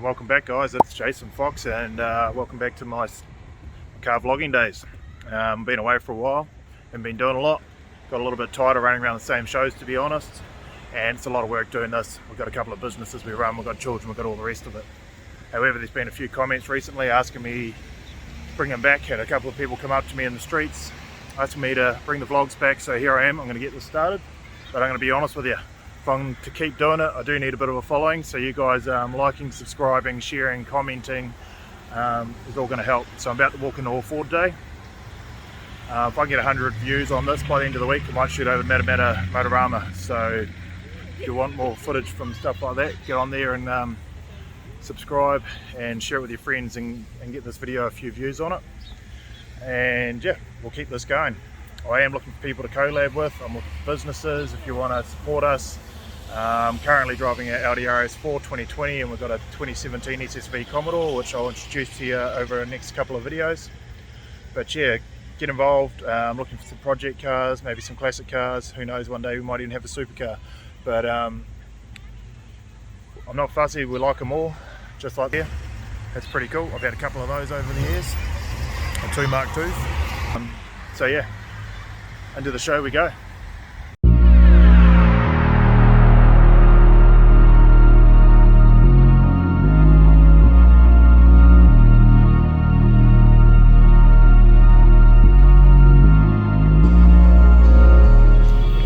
And welcome back, guys. It's Jason Fox, and welcome back to my car vlogging days. Been away for a while and been doing a lot. Got a little bit tired of running around the same shows, to be honest, and it's a lot of work doing this. We've got a couple of businesses we run, we've got children, we've got all the rest of it. However, there's been a few comments recently asking me to bring them back. Had a couple of people come up to me in the streets asking me to bring the vlogs back, so here I am. I'm going to get this started, but I'm going to be honest with you. If I'm to keep doing it, I do need a bit of a following, so you guys liking, subscribing, sharing, commenting is all going to help. So I'm about to walk into All Four today. If I get 100 views on this by the end of the week, I might shoot over Matamata Motorama. So if you want more footage from stuff like that, get on there and subscribe and share it with your friends and get this video a few views on it. And yeah, we'll keep this going. I am looking for people to collab with. I'm looking for businesses if you want to support us. I'm currently driving an Audi RS4 2020, and we've got a 2017 SSV Commodore, which I'll introduce to you over the next couple of videos. But yeah, get involved. I'm looking for some project cars, maybe some classic cars. Who knows, one day we might even have a supercar. But I'm not fussy, we like them all, just like there. That's pretty cool. I've had a couple of those over the years, and 2 Mark IIs. So yeah, into the show we go.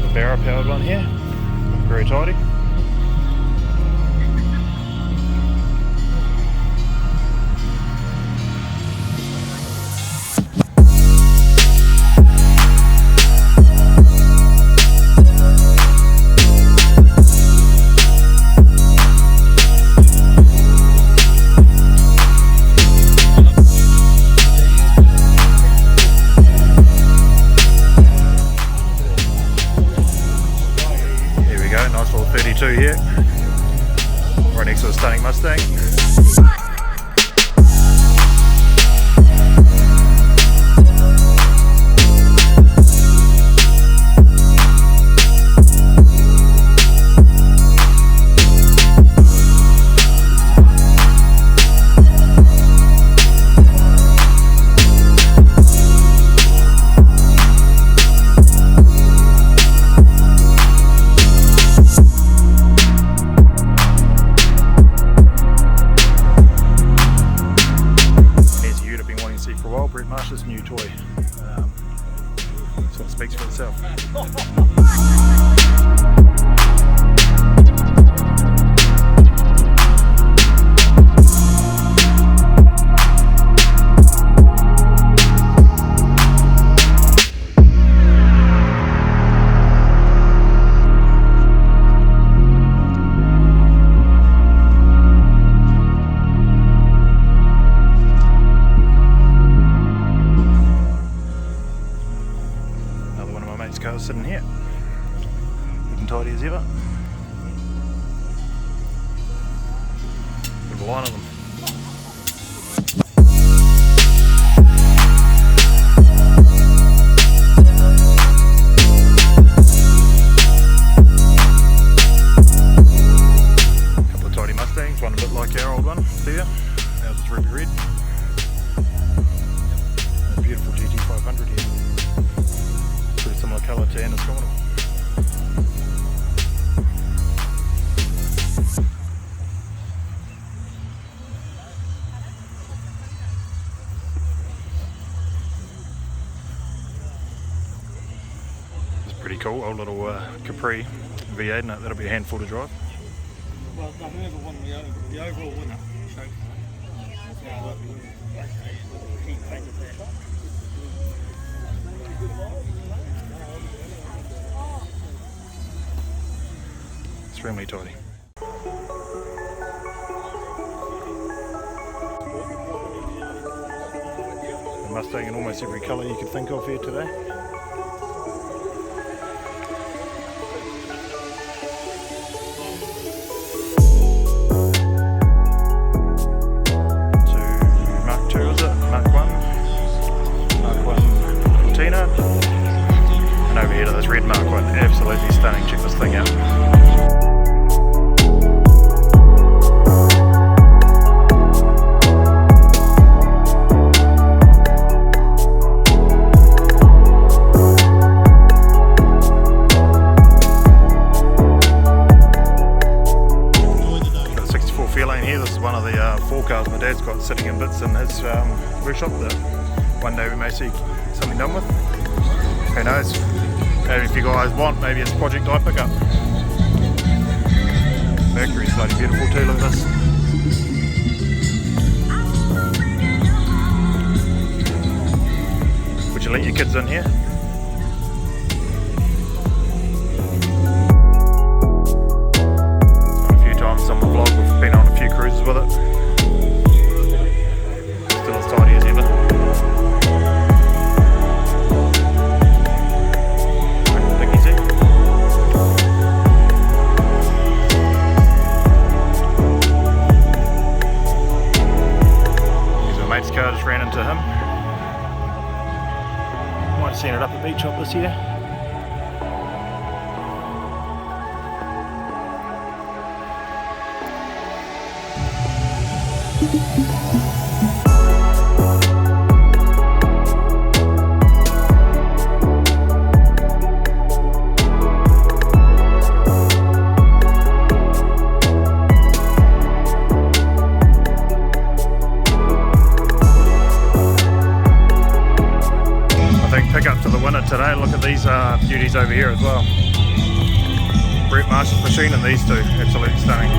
The barrel powered one here, very tidy. Here, right next to a stunning Mustang. New toy, so it speaks for itself. Cars sitting here, looking tidy as ever. Bit of a line of them. A couple of tidy Mustangs, one a bit like our old one there. Ours is ruby red. And a beautiful GT500 here. Pretty similar colour to Anna's Commodore. It's pretty cool, old little Capri V8 in it. That'll be a handful to drive. Well, whoever won the overall winner, so extremely tidy. A Mustang in almost every colour you could think of here today. Mark II, is it? Mark I Tina. And over here to this red Mark I, absolutely stunning. Check this thing out. plane here. This is one of the 4 cars my dad's got sitting in bits in his workshop that one day we may see something done with. Who knows? Maybe if you guys want, maybe it's project I pick up. Mercury's bloody beautiful too, look at this. Would you let your kids in here? A few times on the vlog we've been on a few cruises with it. Still as tidy as ever. Mate's car just ran into him. Might have seen it up at Beach Hop this year. Pick up to the winner today. Look at these beauties over here as well. Brett Marshall's machine and these two, absolutely stunning.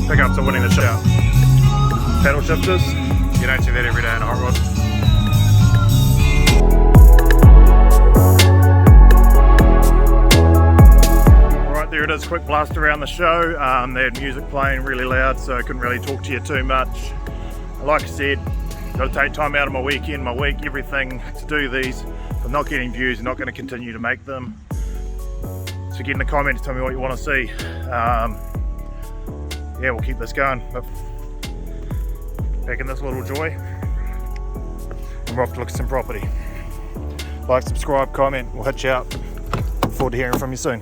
Pickups are winning the shout. Paddle shifters, you don't see that every day in a hot rod. Right, there it is, quick blast around the show. They had music playing really loud, so I couldn't really talk to you too much. Like I said, got to take time out of my weekend, my week, everything to do these. If I'm not getting views, I'm not going to continue to make them. So get in the comments, tell me what you want to see. Yeah, we'll keep this going. Back in this little joy, and we're off to look at some property. Like, subscribe, comment, we'll hit you up. Look forward to hearing from you soon.